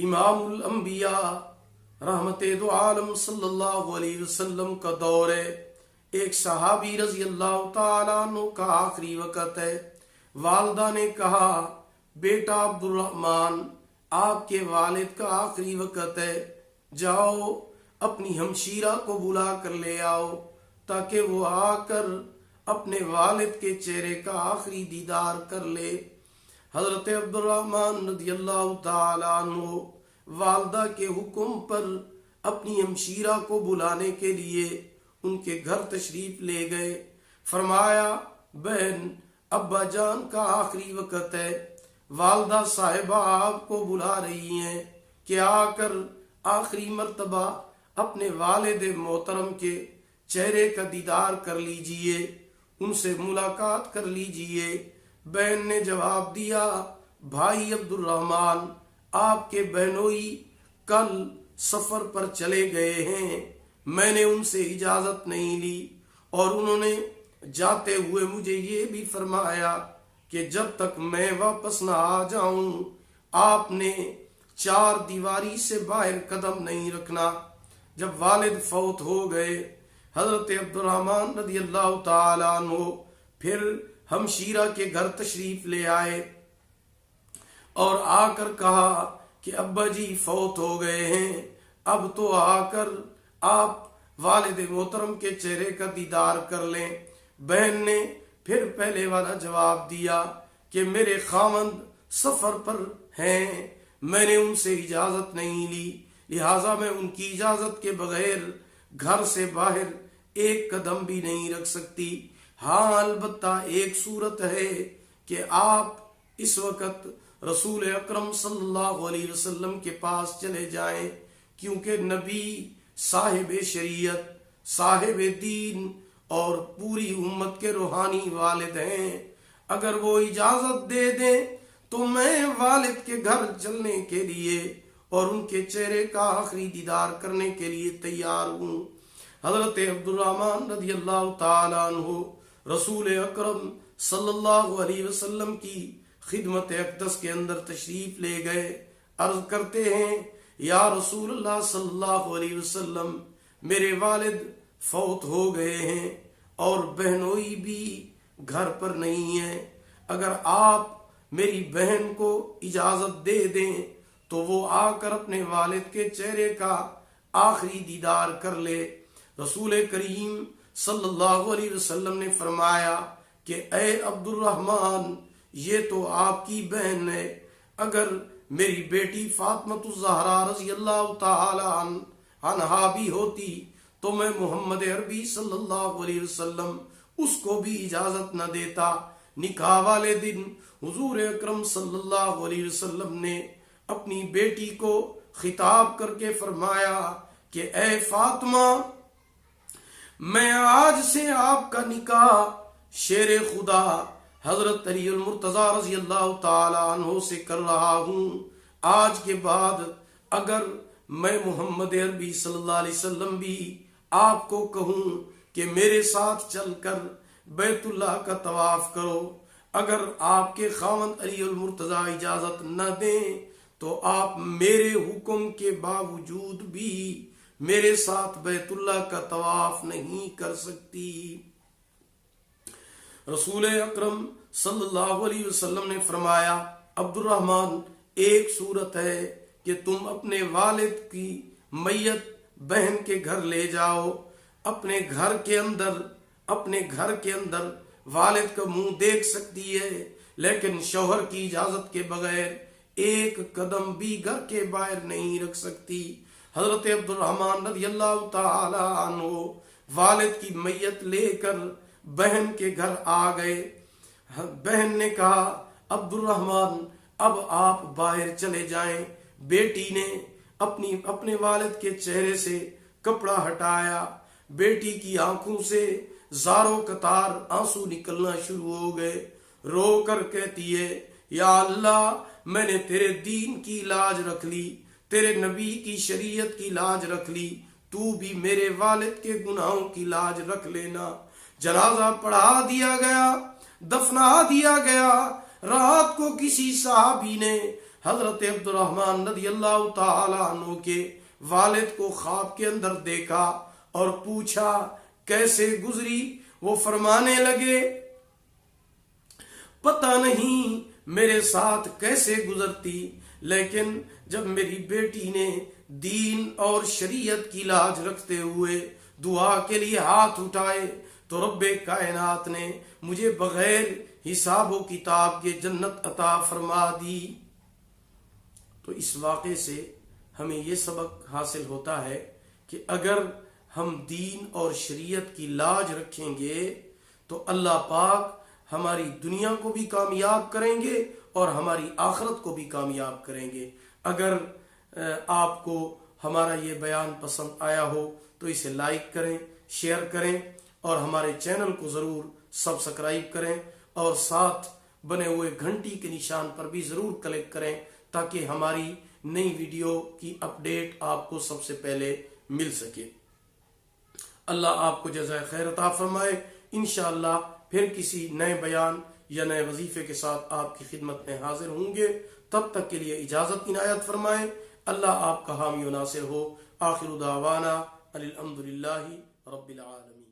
امام الانبیاء رحمت دو عالم صلی اللہ علیہ وسلم کا دور ہے. ایک صحابی رضی اللہ تعالیٰ عنہ کا آخری وقت ہے. والدہ نے کہا بیٹا عبد الرحمن آپ کے والد کا آخری وقت ہے، جاؤ اپنی ہمشیرہ کو بلا کر لے آؤ تاکہ وہ آ کر اپنے والد کے چہرے کا آخری دیدار کر لے. حضرت عبد الرحمن رضی اللہ تعالیٰ عنہ والدہ کے حکم پر اپنی ہمشیرہ کو بلانے کے لیے ان کے گھر تشریف لے گئے. فرمایا بہن ابا جان کا آخری وقت ہے، والدہ صاحبہ آپ کو بلا رہی ہیں کہ آ کر آخری مرتبہ اپنے والد محترم کے چہرے کا دیدار کر لیجئے، ان سے ملاقات کر لیجئے. بہن نے جواب دیا بھائی عبد الرحمن آپ کے بہنوئی کل سفر پر چلے گئے ہیں، میں نے ان سے اجازت نہیں لی اور انہوں نے جاتے ہوئے مجھے یہ بھی فرمایا کہ جب تک میں واپس نہ آ جاؤں آپ نے چار دیواری سے باہر قدم نہیں رکھنا. جب والد فوت ہو گئے حضرت عبد الرحمن رضی اللہ تعالیٰ عنہ پھر ہمشیرہ کے گھر تشریف لے آئے اور آ کر کہا کہ ابا جی فوت ہو گئے ہیں، اب تو آ کر آپ والد محترم کے چہرے کا دیدار کر لیں. بہن نے پھر پہلے والا جواب دیا کہ میرے خاوند سفر پر ہیں، میں نے ان سے اجازت نہیں لی، لہٰذا میں ان کی اجازت کے بغیر گھر سے باہر ایک قدم بھی نہیں رکھ سکتی. ہاں البتہ ایک صورت ہے کہ آپ اس وقت رسول اکرم صلی اللہ علیہ وسلم کے پاس چلے جائیں، کیونکہ نبی صاحب شریعت صاحب دین اور پوری امت کے روحانی والد ہیں. اگر وہ اجازت دے دیں تو میں والد کے گھر چلنے کے لیے اور ان کے چہرے کا آخری دیدار کرنے کے لیے تیار ہوں. حضرت عبد الرحمن رضی اللہ تعالیٰ عنہ رسول اکرم صلی اللہ علیہ وسلم کی خدمت اقدس کے اندر تشریف لے گئے. عرض کرتے ہیں یا رسول اللہ صلی اللہ علیہ وسلم میرے والد فوت ہو گئے ہیں اور بہنوئی بھی گھر پر نہیں ہے، اگر آپ میری بہن کو اجازت دے دیں تو وہ آ کر اپنے والد کے چہرے کا آخری دیدار کر لے. رسول کریم صلی اللہ علیہ وسلم نے فرمایا کہ اے عبد الرحمن یہ تو آپ کی بہن ہے، اگر میری بیٹی فاطمۃ الزہرا رضی اللہ تعالی عنہا بھی ہوتی تو میں محمد عربی صلی اللہ علیہ وسلم اس کو بھی اجازت نہ دیتا. نکاح والے دن حضور اکرم صلی اللہ علیہ وسلم نے اپنی بیٹی کو خطاب کر کے فرمایا کہ اے فاطمہ میں آج سے آپ کا نکاح شیر خدا حضرت علی المرتضی رضی اللہ تعالی عنہ سے کر رہا ہوں. آج کے بعد اگر میں محمد عربی صلی اللہ علیہ وسلم بھی آپ کو کہوں کہ میرے ساتھ چل کر بیت اللہ کا طواف کرو، اگر آپ کے خاوند علی المرتضی اجازت نہ دیں تو آپ میرے حکم کے باوجود بھی میرے ساتھ بیت اللہ کا طواف نہیں کر سکتی. رسول اکرم صلی اللہ علیہ وسلم نے فرمایا عبد الرحمن ایک صورت ہے کہ تم اپنے والد کی میت بہن کے گھر لے جاؤ، اپنے گھر کے اندر والد کا منہ دیکھ سکتی ہے لیکن شوہر کی اجازت کے بغیر ایک قدم بھی گھر کے باہر نہیں رکھ سکتی. حضرت عبد الرحمن رضی اللہ تعالی عنہ والد کی میت لے کر بہن کے گھر آ گئے. بہن نے کہا عبد الرحمن اب آپ باہر چلے جائیں. بیٹی نے اپنے والد کے چہرے سے کپڑا ہٹایا، بیٹی کی آنکھوں سے زاروں قطار آنسو نکلنا شروع ہو گئے. رو کر کہتی ہے یا اللہ میں نے تیرے دین کی لاج رکھ لی، تیرے نبی کی شریعت کی لاج رکھ لی، تو بھی میرے والد کے گناہوں کی لاج رکھ لینا. جنازہ پڑھا دیا گیا، دفنا دیا گیا. رات کو کسی صحابی نے حضرت عبد الرحمن رضی اللہ تعالی عنہ کے والد کو خواب کے اندر دیکھا اور پوچھا کیسے گزری؟ وہ فرمانے لگے پتہ نہیں میرے ساتھ کیسے گزرتی، لیکن جب میری بیٹی نے دین اور شریعت کی لاج رکھتے ہوئے دعا کے لیے ہاتھ اٹھائے تو رب کائنات نے مجھے بغیر حساب و کتاب کے جنت عطا فرما دی۔ تو اس واقعے سے ہمیں یہ سبق حاصل ہوتا ہے کہ اگر ہم دین اور شریعت کی لاج رکھیں گے تو اللہ پاک ہماری دنیا کو بھی کامیاب کریں گے اور ہماری آخرت کو بھی کامیاب کریں گے۔ اگر آپ کو ہمارا یہ بیان پسند آیا ہو تو اسے لائک کریں، شیئر کریں اور ہمارے چینل کو ضرور سبسکرائب کریں اور ساتھ بنے ہوئے گھنٹی کے نشان پر بھی ضرور کلک کریں تاکہ ہماری نئی ویڈیو کی اپڈیٹ آپ کو سب سے پہلے مل سکے۔ اللہ آپ کو جزائے خیر عطا فرمائے۔ انشاءاللہ پھر کسی نئے بیان یا نئے وظیفے کے ساتھ آپ کی خدمت میں حاضر ہوں گے، تب تک کے لیے اجازت عنایت فرمائے۔ اللہ آپ کا حامی و ناصر ہو۔ آخر دعوانا الحمدللہ رب العالمین۔